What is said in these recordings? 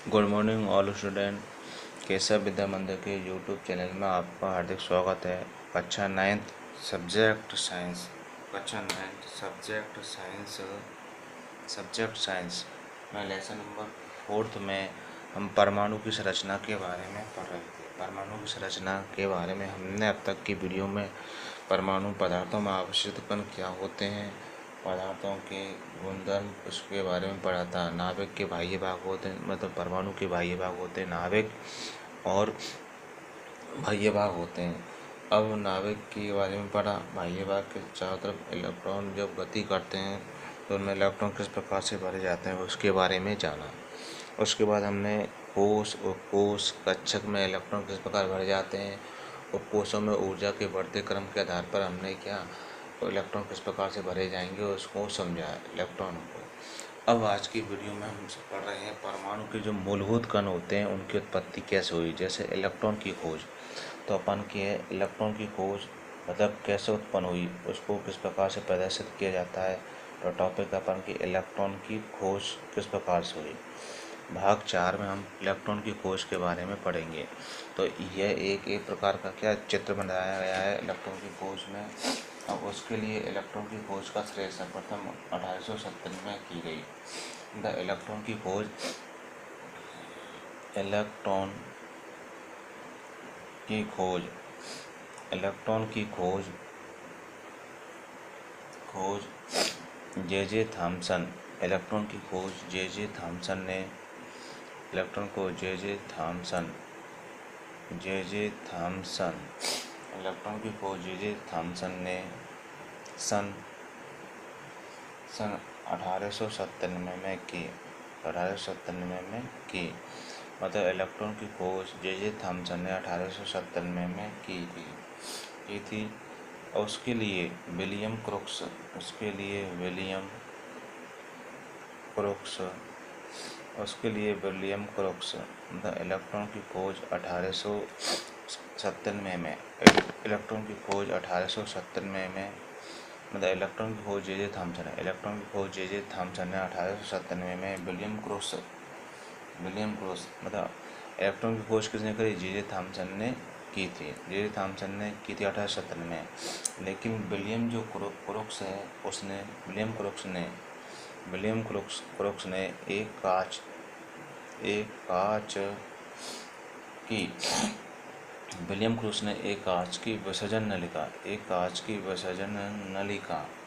Good morning all student. Keshav Vidya Mandir के YouTube channel में आपका हार्दिक स्वागत है। कक्षा 9th subject science subject science में लेसन नंबर 4 में हम परमाणु की संरचना के बारे में पढ़ रहे थे। परमाणु की संरचना के बारे में हमने अब तक की वीडियो में परमाणु पदार्थों में आवश्यक कण क्या होते हैं, पदार्थों के गुणधर्म, उसके बारे में पढ़ा था। नाभिक के बाह्य भाग होते हैं, मतलब परमाणु के बाह्य भाग होते हैं नाभिक और बाह्य भाग होते हैं। अब नाभिक के बारे में पढ़ा। बाह्य भाग के चारों तरफ इलेक्ट्रॉन जब गति करते हैं तो उनमें इलेक्ट्रॉन किस प्रकार से भरे जाते हैं उसके बारे में जाना। उसके बाद हमने कोश और कोश कक्षक में इलेक्ट्रॉन किस प्रकार भरे जाते हैं और कोशों में ऊर्जा के बढ़ते क्रम के आधार पर हमने क्या इलेक्ट्रॉन किस प्रकार से भरे जाएंगे उसको समझा इलेक्ट्रॉन को। अब आज की वीडियो में हम पढ़ रहे हैं परमाणु के जो मूलभूत कण होते हैं उनकी उत्पत्ति कैसे हुई। जैसे इलेक्ट्रॉन की खोज, तो अपन की है इलेक्ट्रॉन की खोज मतलब कैसे उत्पन्न हुई, उसको किस प्रकार से प्रदर्शित किया जाता है। तो टॉपिक अपन की इलेक्ट्रॉन की खोज किस प्रकार से हुई। भाग 4 में हम इलेक्ट्रॉन की खोज के बारे में पढ़ेंगे। तो यह एक प्रकार का क्या चित्र बनाया गया है इलेक्ट्रॉन की खोज में। अब उसके लिए इलेक्ट्रॉन की खोज का श्रेय सर्वप्रथम 1870 में की गई। द इलेक्ट्रॉन की खोज जे थॉमसन। इलेक्ट्रॉन की खोज जे थॉमसन ने इलेक्ट्रॉन को जे थॉमसन इलेक्ट्रॉन की खोज जे थॉमसन ने सन 1897 में की। 1897 में की, मतलब इलेक्ट्रॉन की खोज जे थॉमसन ने 1897 में की थी। और उसके लिए विलियम क्रोक्स मतलब इलेक्ट्रॉन की खोज 1897 में इलेक्ट्रॉन की खोज 1897 में मतलब इलेक्ट्रॉन की खोज जे थॉमसन है। इलेक्ट्रॉन की खोज जे थॉमसन ने 1897 में विलियम क्रोक्स मतलब इलेक्ट्रॉन की खोज किसने करी? जे थॉमसन ने की थी। जे थॉमसन ने की थी 1897 में। लेकिन विलियम क्रोक्स ने एक कांच की विसर्जन नलिका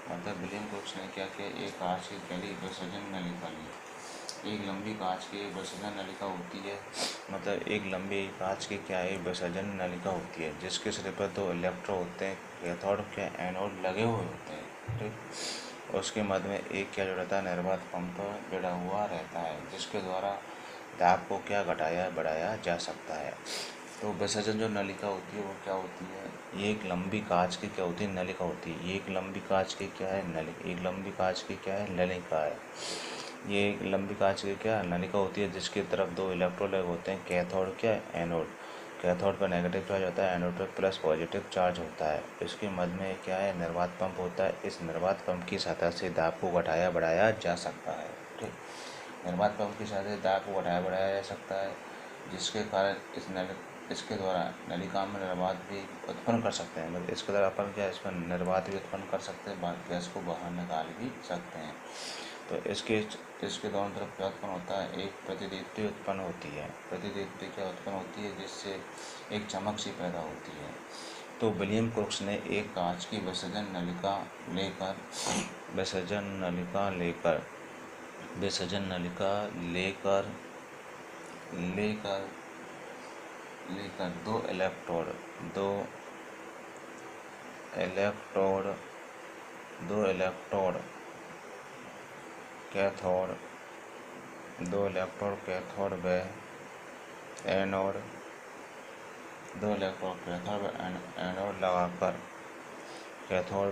मतलब विलियम क्रोक्स ने क्या किया, एक कांच की पहली विसर्जन नलिका ली। एक लंबी कांच की विसर्जन नलिका होती है, मतलब एक लंबी कांच की क्या है विसर्जन नलिका होती है, जिसके सिरे पर 2 इलेक्ट्रोड होते हैं, कैथोड के एनोड लगे हुए होते हैं। ठीक, उसके मध्य में एक क्या जुड़ा था, निर्वात पंप जुड़ा हुआ रहता है, जिसके द्वारा दाब को क्या घटाया बढ़ाया जा सकता है। तो विसर्जन जो नलिका होती है वो क्या होती है, ये एक लंबी कांच की क्या होती है नलिका होती है। ये एक लंबी कांच की क्या है नलिका है। ये एक लंबी कांच की क्या नलिका होती है, जिसकी तरफ 2 इलेक्ट्रोड लगे होते हैं, कैथोड क्या एनोड। कैथोड पर नेगेटिव चार्ज होता है, एनोड पर प्लस पॉजिटिव चार्ज होता है। इसके मध्य में क्या है निर्वात पंप होता है। इस निर्वात पंप की सहायता से दाब को घटाया बढ़ाया जा सकता है। ठीक, निर्वात पंप की सहायता से दाब को घटाया बढ़ाया जा सकता है, जिसके कारण इसके द्वारा नलिका में निर्वात भी उत्पन्न कर सकते हैं। मतलब इसके द्वारा अपन क्या इसमें निर्वात भी उत्पन्न कर सकते हैं, गैस को बाहर निकाल भी सकते हैं। तो इसके दोनों तरफ क्या उत्पन्न होता है, एक प्रतिदीप्ति उत्पन्न होती है। प्रतिदीप्ति क्या उत्पन्न होती है, जिससे एक चमक सी पैदा होती है। तो विलियम क्रोक्स ने एक कांच की विसर्जन नलिका लेकर 2 इलेक्ट्रोड कैथोड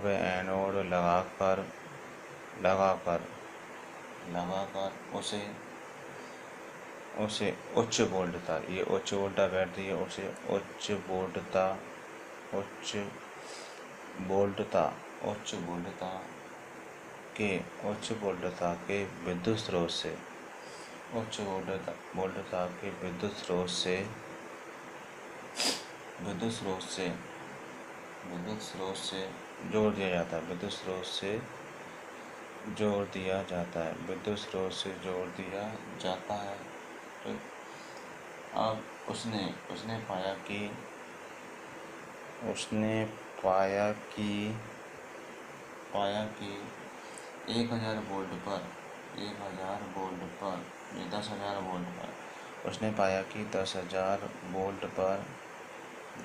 व एनोड लगाकर उसे उच्च वोल्टता, ये उच्च वोल्टता बैटरी है, उसे उच्च वोल्टता के विद्युत स्रोत से उच्च वोल्टता के विद्युत स्रोत से जोड़ दिया जाता है। विद्युत स्रोत से जोड़ दिया जाता है। विद्युत स्रोत से जोड़ दिया जाता है। तो अब उसने पाया कि 1000 वोल्ट पर 10,000 वोल्ट पर उसने पाया कि 10,000 वोल्ट पर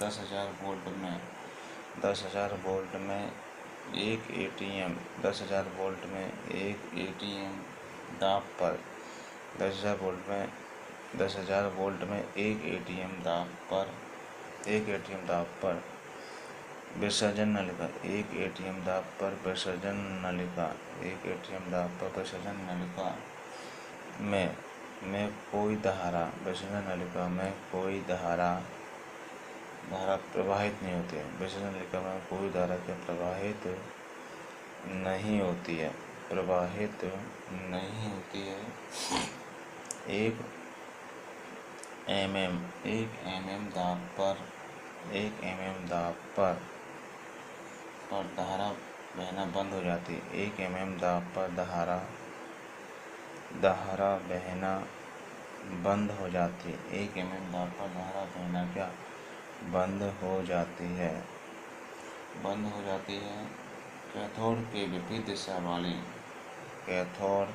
10,000 वोल्ट में एक एटीएम 10,000 वोल्ट में एक एटीएम दाब पर 10,000 वोल्ट में 10,000 वोल्ट में एक एटीएम दाब पर विसर्जन नलिका एक एटीएम दाब पर विसर्जन नलिका में कोई धारा विसर्जन नलिका में कोई धारा प्रवाहित नहीं होती है। विसर्जन नलिका में कोई धारा प्रवाहित नहीं होती है। एक mm दाब पर धारा बहना बंद हो जाती है। 1 mm दाब पर धारा बहना बंद हो जाती है। 1 mm दाब पर धारा बहना क्या बंद हो जाती है। कैथोड के विपरीत दिशा वाली कैथोड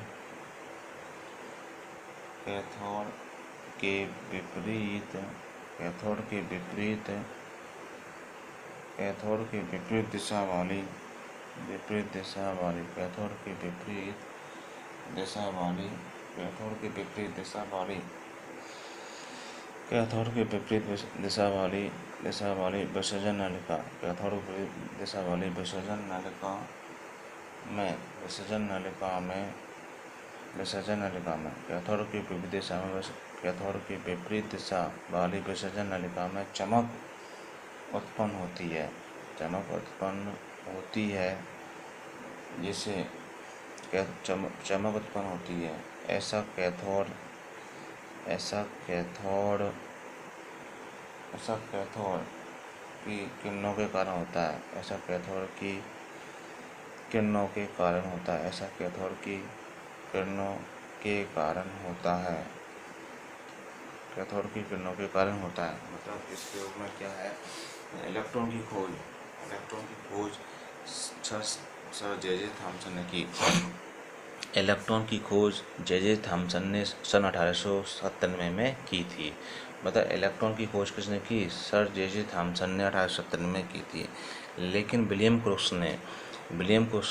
के विपरीत दिशा वाली विसर्जन नलिका में चमक उत्पन्न होती है। जिसे चमक उत्पन्न होती है। ऐसा कैथोड की किरणों के कारण होता है। कैथोड की किरणों के कारण होता है। मतलब इस प्रयोग में क्या है, इलेक्ट्रॉन की खोज सर जे थॉमसन ने की। इलेक्ट्रॉन की खोज जे थॉमसन ने सन 1897 में की थी। मतलब इलेक्ट्रॉन की खोज किसने की? सर जे थॉमसन ने 1897 में की थी। लेकिन विलियम क्रोक्स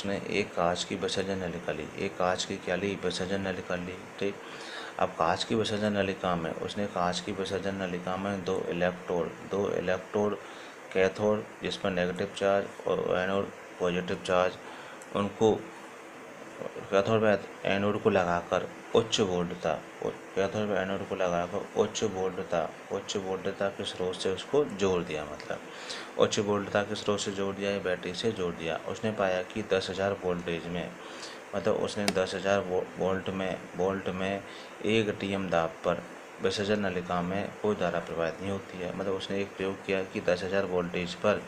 ने एक कांच की विसर्जन नलिका ली। एक कांच की क्या ली? विसर्जन नलिका ली। ठीक। अब कांच की विसर्जन नलिका में दो इलेक्ट्रोड कैथोड जिसमें नेगेटिव चार्ज और एनोड पॉजिटिव चार्ज, उनको कैथोड में एनोड को लगाकर उच्च वोल्टता के स्रोत से उसको जोड़ दिया। मतलब उच्च वोल्टता के स्रोत से जोड़ दिया या बैटरी से जोड़ दिया। उसने पाया कि 10,000 वोल्टेज में, मतलब उसने 10,000 वोल्ट में एक एटीएम दाब पर विसर्जन नलिका में कोई धारा प्रवाहित नहीं होती है। मतलब उसने एक प्रयोग किया कि 10,000 वोल्टेज पर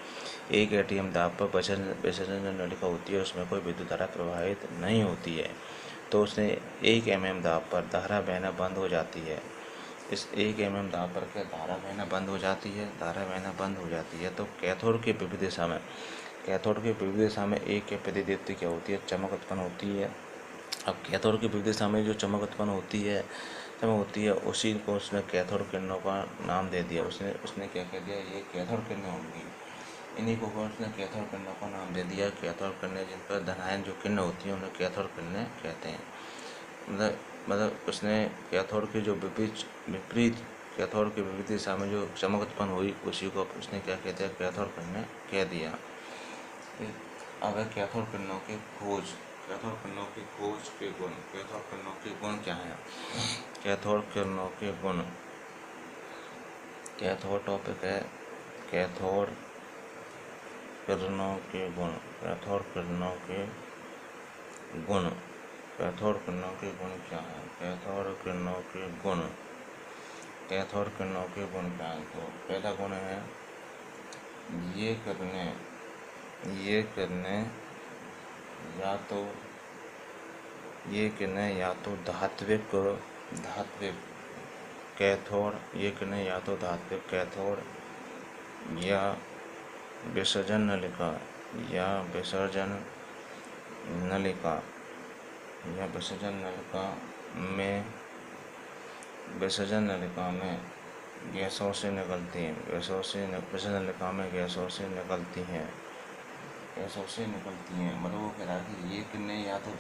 एक एटीएम दाब पर विसर्जन नलिका होती है, उसमें कोई विद्युत धारा प्रवाहित नहीं होती है। तो उसने 1 mm दाब पर धारा बहना बंद हो जाती है। इस 1 mm दाब पर क्या धारा बहना बंद हो जाती है। तो कैथोड के विपरीत दिशा में एक के प्रतिदीप्ति क्या होती है? चमक उत्पन्न होती है। अब कैथोड की विपरीत दिशा में जो चमक उत्पन्न होती है उसी को उसने कैथोड किरणों का नाम दे दिया। उसने क्या कह दिया? ये कैथोड किरणें होंगी। इन्हीं को उसने कैथोड किरणों का नाम दे दिया। कैथोड किरणें जिन पर धनायन जो किरण होती हैं उन्हें कैथोड किरणें कहते हैं। मतलब उसने कैथोड की जो कैथोड की विपरीत दिशा में जो चमक उत्पन्न हुई उसी को उसने क्या कह दिया? कैथोड किरणें कह दिया। अब है कैथोड किरणों की खोज के गुण क्या हैं? कैथोड किरणों के गुण। कैथोड टॉपिक है कैथोड किरणों के गुण। कैथोड किरणों के गुण क्या है? कैथोड किरणों के गुण, कैथोड किरणों के गुण क्या है? तो पहला गुण है ये किरणें या तो धात्विक कैथोड, ये किरणें या तो धात्विक कैथोड या विसर्जन नलिका में गैसों से निकलती हैं। विसर्जन नलिका में गैसों से निकलती हैं। मतलब वो कह रहा है कि ये किरणें या तो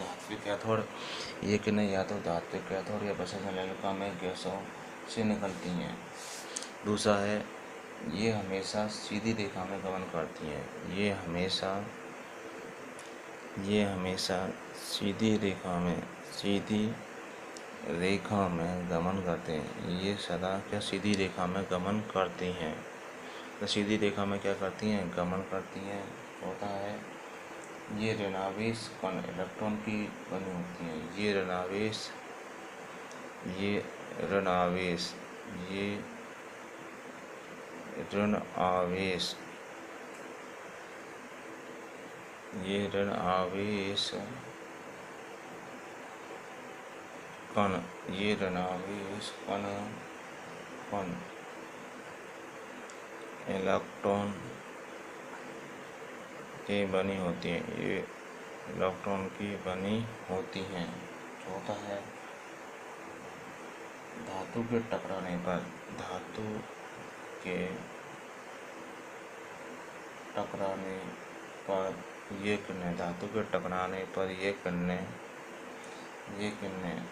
धात्विक कैथोड या विसर्जन नलिका में गैसों से निकलती हैं। दूसरा है ये हमेशा सीधी रेखा में गमन करती हैं। ये हमेशा सीधी रेखा में गमन करते हैं। ये सदा क्या सीधी रेखा में गमन करती हैं। तो सीधी रेखा में क्या करती हैं? गमन करती हैं। होता है ये ऋणावेश कण इलेक्ट्रॉन की बनी होती हैं। ये ऋणावेश कण इलेक्ट्रॉन की बनी होती हैं। ये इलेक्ट्रॉन की बनी होती हैं। होता है धातु के टकराने पर ये किरणें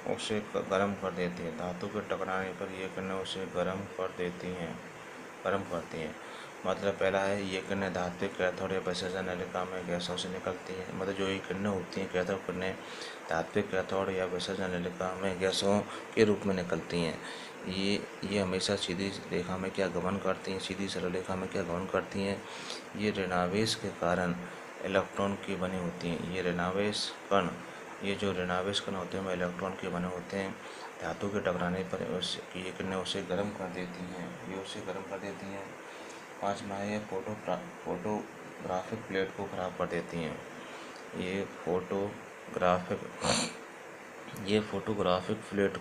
उसे गर्म कर देती है। धातु के टकराने पर ये किरणें उसे गर्म करती हैं। मतलब पहला है ये किरणें धात्विक कैथोड या विसर्जन नलिका में गैसों से निकलती हैं। मतलब जो ये किरणें होती हैं कैथोड किरणें धात्विक कैथोड या विसर्जन नलिका में गैसों के रूप में निकलती हैं। ये हमेशा सीधी रेखा में क्या गमन करती हैं? सीधी सरल रेखा में क्या गमन करती हैं? ये ऋणावेश के कारण इलेक्ट्रॉन की बनी होती हैं। ये जो ऋणावेश कण होते हैं वो इलेक्ट्रॉन के बने होते हैं। धातु के टकराने पर ये किरणें उसे गर्म कर देती हैं। पाँचवा है फोटोग्राफिक प्लेट को खराब कर देती हैं। ये फोटोग्राफिक प्लेट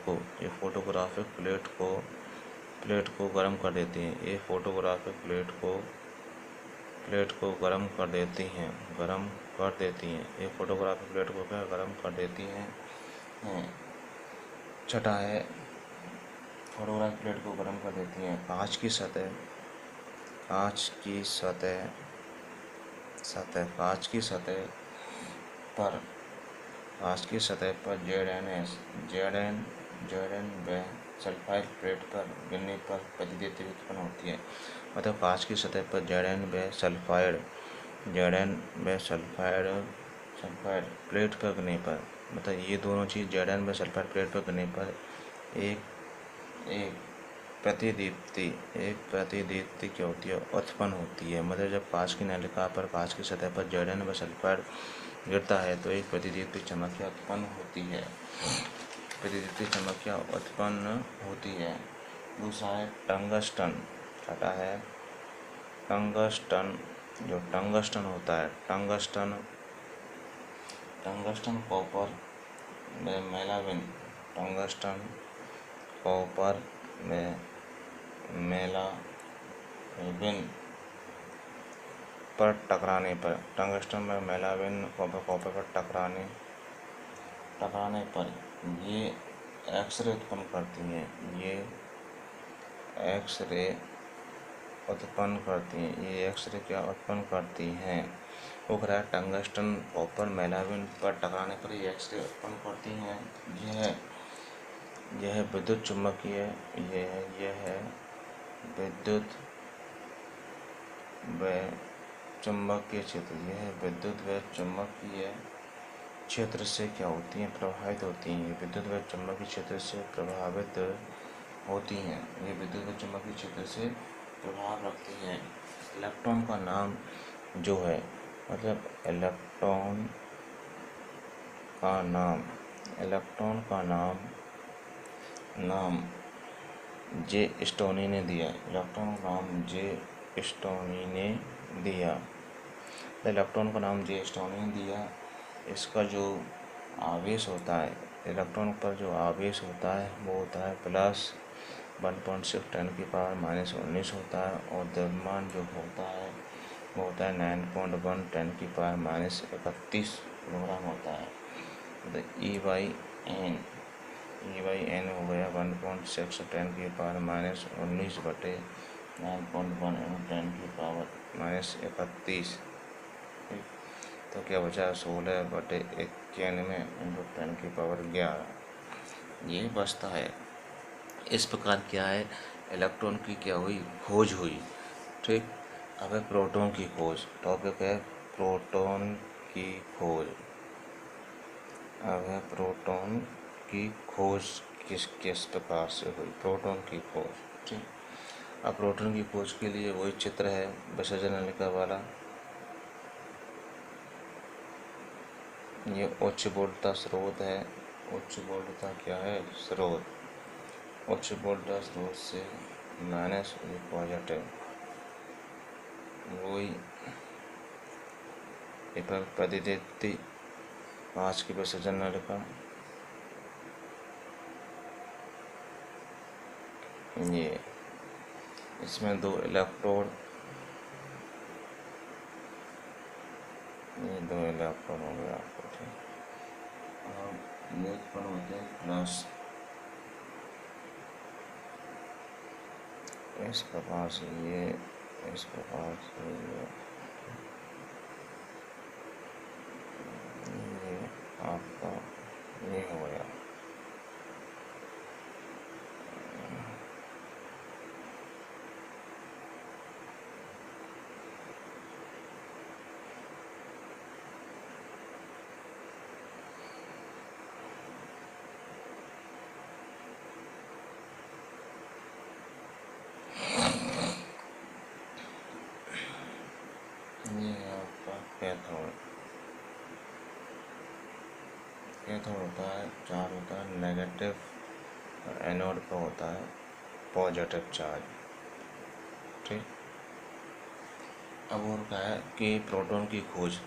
को गर्म कर देती हैं। ये फोटोग्राफिक प्लेट को गर्म कर देती हैं। ये फोटोग्राफिक प्लेट को क्या गर्म कर देती हैं। छठा है फोटोग्राफिक प्लेट को गर्म कर देती हैं। कांच की सतह पर Zn व सल्फाइड प्लेट पर गिरने पर प्रतिदीप्ति उत्पन्न होती है। मतलब कांच की सतह पर Zn व सल्फाइड प्लेट पर गिरने पर, मतलब ये दोनों चीज़ Zn व सल्फाइड प्लेट पर गिरने पर एक प्रतिदीप्ति क्या होती है? उत्पन्न होती है। मतलब जब कांच की नलिका पर कांच की सतह पर Zn व सल्फाइड गिरता है तो एक प्रतिदीप्ति चमकिया उत्पन्न होती है। दूसरा है टंगस्टन। छठा है टंगस्टन। जो टंगस्टन होता है, टंगस्टन कॉपर में मेलाविन पर टकराने पर ये एक्सरे उत्पन्न करती हैं। ये एक्सरे क्या उत्पन्न करती हैं? वो कह रहा है टंगस्टन कॉपर मेलाविन पर टकराने पर ये एक्सरे उत्पन्न करती हैं। यह विद्युत चुम्बकीय क्षेत्र से क्या होती हैं? प्रभावित होती हैं। ये विद्युत व चुम्बकीय क्षेत्र से प्रभावित होती हैं। ये विद्युत व चुम्बकीय क्षेत्र से प्रभाव रखती हैं। इलेक्ट्रॉन का नाम जो है, मतलब इलेक्ट्रॉन का नाम इलेक्ट्रॉन का नाम जे स्टोनी ने दिया। इलेक्ट्रॉन का नाम जे स्टोनी ने दिया। इलेक्ट्रॉन का नाम जे स्टोनी ने दिया। इसका जो आवेश होता है, इलेक्ट्रॉन पर जो आवेश होता है वो होता है +1.6 10⁻⁻19 होता है, और द्रव्यमान जो होता है वो होता है 9.1 10⁻31 किलोग्राम होता है। तो E/N हो गया 1.6 10⁻⁻19 बटे 9.1 10⁻⁻31। तो क्या बचा 16 बटे 91 × 10⁻11। ये बचता है। इस प्रकार क्या है, इलेक्ट्रॉन की क्या हुई, खोज हुई। ठीक। अब है प्रोटॉन की खोज। टॉपिक है प्रोटॉन की खोज। अब है प्रोटॉन की खोज किस प्रकार से हुई, प्रोटॉन की खोज। ठीक। अब प्रोटॉन की खोज के लिए वही चित्र है विसर्जन नलिका वाला। ये उच्च वोल्टता स्रोत है। उच्च वोल्टता क्या है, स्रोत। उच्च वोल्टता स्रोत से माइनस पॉजिटिव वही प्रतिदीप्ति कांच की विसर्जन नलिका। ये इसमें 2 इलेक्ट्रोड, ये 2 इलेक्ट्रॉन हो गया आपको। ठीक। और इलेक्ट्रॉन होते हैं प्लस। इस प्रकार से ये, इस प्रकार से ये आपका ये हो गया। ये है आपका कैथोड। कैथोड होता है, चार्ज होता है नेगेटिव, और एनोड का होता है पॉजिटिव चार्ज। ठीक। अब और क्या है कि प्रोटॉन की खोज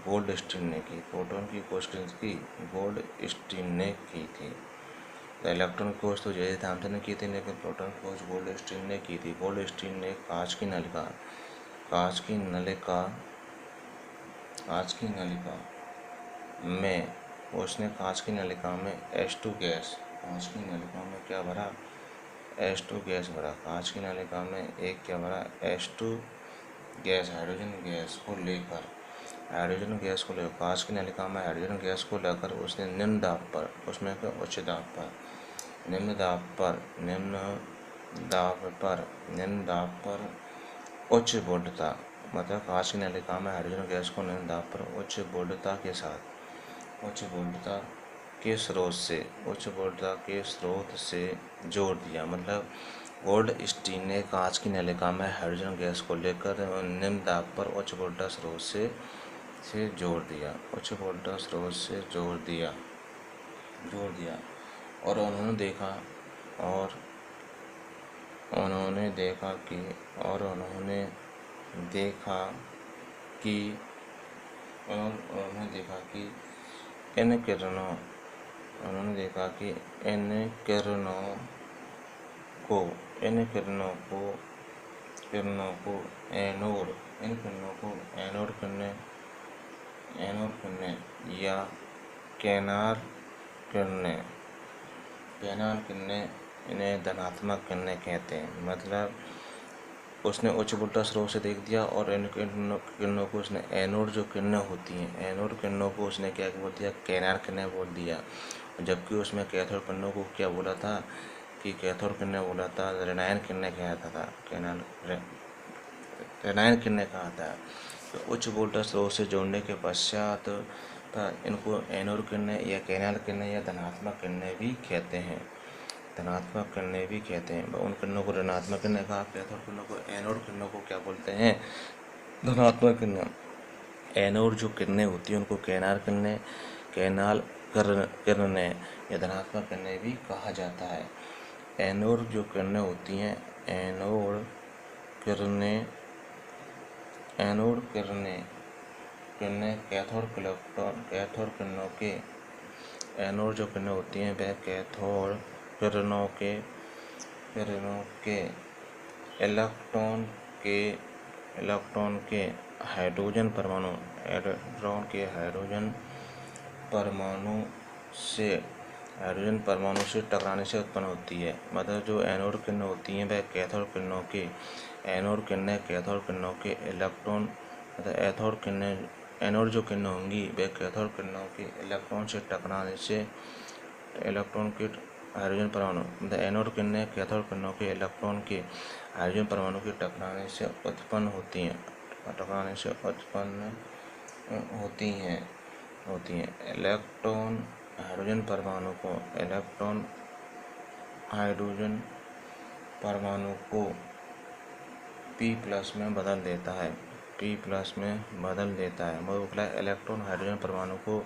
गोल्डस्टीन ने की। प्रोटॉन की खोज किसकी, गोल्डस्टीन ने की थी। तो इलेक्ट्रॉन की खोज तो जे थॉम्सन ने की थी, लेकिन प्रोटॉन की खोज गोल्डस्टीन ने की थी। गोल्डस्टीन ने कांच की नलिका में, उसने कांच की नलिका में H2 गैस, कांच की नलिका में क्या भरा, H2 गैस भरा। कांच की नलिका में एक क्या भरा, H2 गैस, हाइड्रोजन गैस को लेकर कांच की नलिका में हाइड्रोजन गैस को लेकर उसने निम्न दाब पर, उसमें क्या उच्च दाब पर, निम्न दाब पर उच्च वोल्टता, मतलब कांच की नलिका में हाइड्रोजन गैस को निम्न दाब पर उच्च वोल्टता के स्रोत से जोड़ दिया। मतलब गोल्डस्टीन ने कांच की नलिका में हाइड्रोजन गैस को लेकर निम्न दाब पर उच्च वोल्टता स्रोत से जोड़ दिया। और उन्होंने देखा कि इन किरणों को एनोड किरणें या कैनार किरणें, इन्हें धनात्मक किरणें कहते हैं। मतलब उसने उच्च वोल्टता स्रोत से देख दिया, और इन किरणों को उसने एनोड जो किरणें होती हैं, एनोड किरणों को उसने क्या बोल दिया, कैनार किरणें बोल दिया। जबकि उसमें कैथोड किरणों को क्या बोला था, कि कैथोड किरणें बोला था, ऋणायन किरणें कहता था, ऋणायन किरणें कहा था। तो उच्च वोल्टता स्रोत से जोड़ने के पश्चात इनको एनोड किरणें या कैनार किरणें या धनात्मक किरणें भी कहते हैं। उन किरणों को ऋणात्मक किरणें कहा, कैथोड किरणों को, एनोड किरणों को क्या बोलते हैं, धनात्मक किरणें। एनोड जो किरणें होती हैं उनको कैनार किरणें कैनाल किरणें या धनात्मक किरणें भी कहा जाता है। एनोड जो किरणें होती हैं, एनोड किरणें कैथोड किरणों के एनोड जो किरणें होती हैं वह कैथोड किरणों के इलेक्ट्रॉन के हाइड्रोजन परमाणु से टकराने से उत्पन्न होती है। मतलब जो एनोड किरणें होती हैं वह कैथोड किरणों के एनोड किरणें कैथोड किरणों के एनोड जो किरणें होंगी वह कैथोड किरणों के इलेक्ट्रॉन से टकराने से इलेक्ट्रॉन के हाइड्रोजन परमाणु मतलब एनोड किरणें कैथोड किरणों के इलेक्ट्रॉन के हाइड्रोजन परमाणु के टकराने से उत्पन्न होती हैं। इलेक्ट्रॉन हाइड्रोजन परमाणु को P+ में बदल देता है। इलेक्ट्रॉन हाइड्रोजन परमाणु को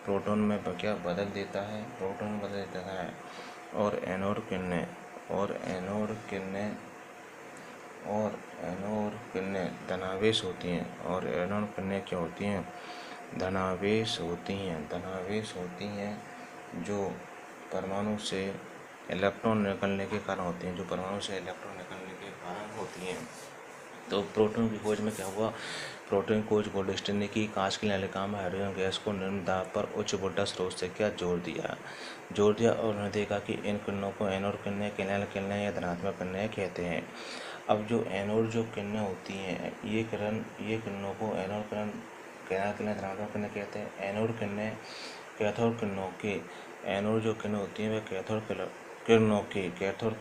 प्रोटॉन में क्या बदल देता है, और एनोड किरणें धनावेश होती हैं। और एनोड किरणें क्या होती हैं, धनावेश होती हैं जो परमाणु से इलेक्ट्रॉन निकलने के कारण होती हैं। तो प्रोटॉन की खोज में क्या हुआ, प्रोटॉन की खोज गोल्डस्टीन ने की। कांच की नलिका में हाइड्रोजन गैस को निम्न दाब पर उच्च वोल्टेज स्रोत से क्या जोड़ दिया और उन्होंने देखा कि इन किरणों को एनोड किरणें, कैनाल किरणें या धनात्मक किरणें कहते हैं। अब जो एनोड जो किरणें होती हैं ये किरणों को एनोड किरण, कैनाल किरणें, धनात्मक किरणें कहते हैं। एनोड किरणें कैथोड किरणों के एनोड जो किरणें होती हैं वह कैथोड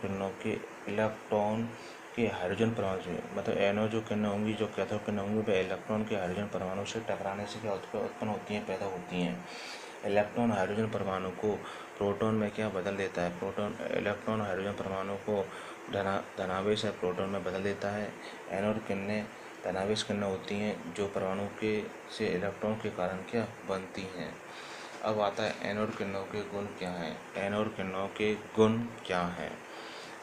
किरणों के इलेक्ट्रॉन के हाइड्रोजन परमाणु से मतलब एनोड जो किरणें होंगी, जो कैथोड किरणें होंगी वह इलेक्ट्रॉन के हाइड्रोजन परमाणु से टकराने से क्या उत्पन्न होती हैं, पैदा होती हैं। इलेक्ट्रॉन हाइड्रोजन परमाणु को प्रोटॉन में क्या बदल देता है, इलेक्ट्रॉन हाइड्रोजन परमाणु को धनावेश है प्रोटॉन में बदल देता है। एनोड किरणें धनावेश किरणें होती हैं जो परमाणु से इलेक्ट्रॉन के कारण क्या बनती हैं। अब आता है एनोड किरणों के गुण क्या हैं। एनोड किरणों के गुण क्या हैं,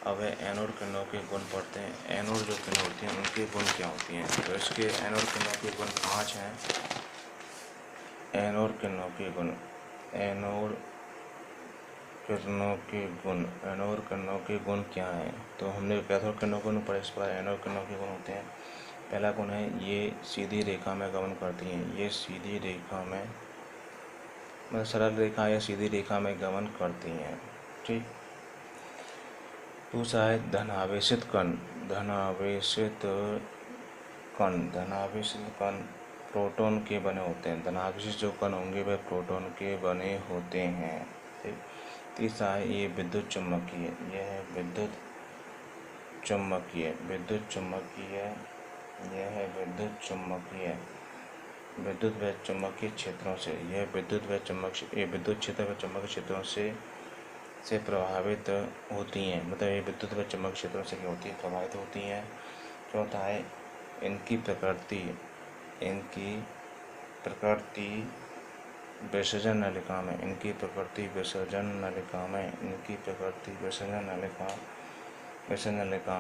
अब एनोड किरणों के गुण पढ़ते हैं। एनोड जो किरणें होती हैं उनके गुण क्या होती हैं। तो इसके एनोड किरणों के गुण 5 हैं। एनोड किरणों के गुण क्या हैं। तो हमने कैथोड किरणों को पढ़ा, इस पर एनोड किरणों के गुण होते हैं। पहला गुण है ये सीधी रेखा में गमन करती हैं। ये सीधी रेखा में मतलब सरल रेखा या सीधी रेखा में गमन करती हैं, ठीक। दूसरा है धनावेशित कण। धनावेशित कण प्रोटॉन के बने होते हैं। धनावेशित जो कण होंगे वह प्रोटॉन के बने होते हैं, ठीक। तीसरा है ये विद्युत चुम्बकीय। यह है विद्युत चुम्बकीय। विद्युत व चुम्बकीय क्षेत्रों से विद्युत क्षेत्र व चुम्बकीय क्षेत्रों से प्रभावित होती हैं। मतलब ये विद्युत व चुम्बकीय क्षेत्रों से क्या होती है, प्रभावित होती हैं। चौथा है इनकी प्रकृति विसर्जन नलिका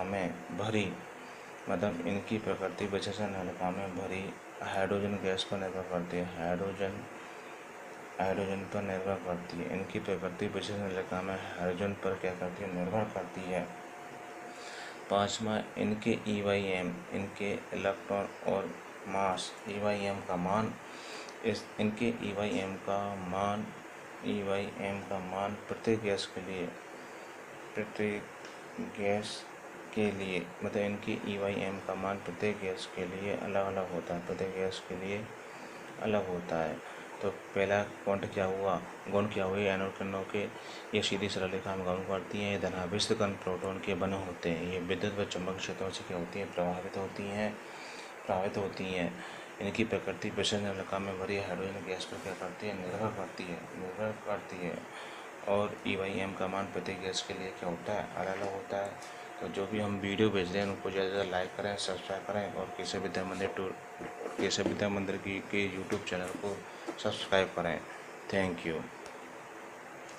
में भरी, मतलब इनकी प्रकृति विसर्जन नलिका में भरी हाइड्रोजन गैस पर निर्भर करती है। हाइड्रोजन पर निर्भर करती है। इनकी प्रकृति विसर्जन नलिका में हाइड्रोजन पर क्या करती है, निर्भर करती है। पाँचवा इनके EYM, इनके इलेक्ट्रॉन और मास, EYM का मान, इनके EYM का मान प्रत्येक गैस के लिए मतलब इनकी EYM का मान प्रत्येक गैस के लिए अलग अलग होता है। तो पहला गुण क्या हुआ, एनोड किरणों के ये सीधी सरल रेखा में गमन करती हैं। ये धनावेशित कण प्रोटॉन के बने होते हैं। ये विद्युत व चुंबकीय क्षेत्रों से क्या होती हैं, प्रभावित होती हैं। इनकी प्रकृति विसर्जन नलिका में भरी हाइड्रोजन गैस पर क्या करती है, निर्भर करती है। और EYM का मान प्रत्येक गैस के लिए क्या होता है, अलग अलग होता है। तो जो भी हम वीडियो भेज रहे हैं उनको ज़्यादा से ज़्यादा लाइक करें, सब्सक्राइब करें और केशव विद्या मंदिर के YouTube चैनल को सब्सक्राइब करें। Thank you.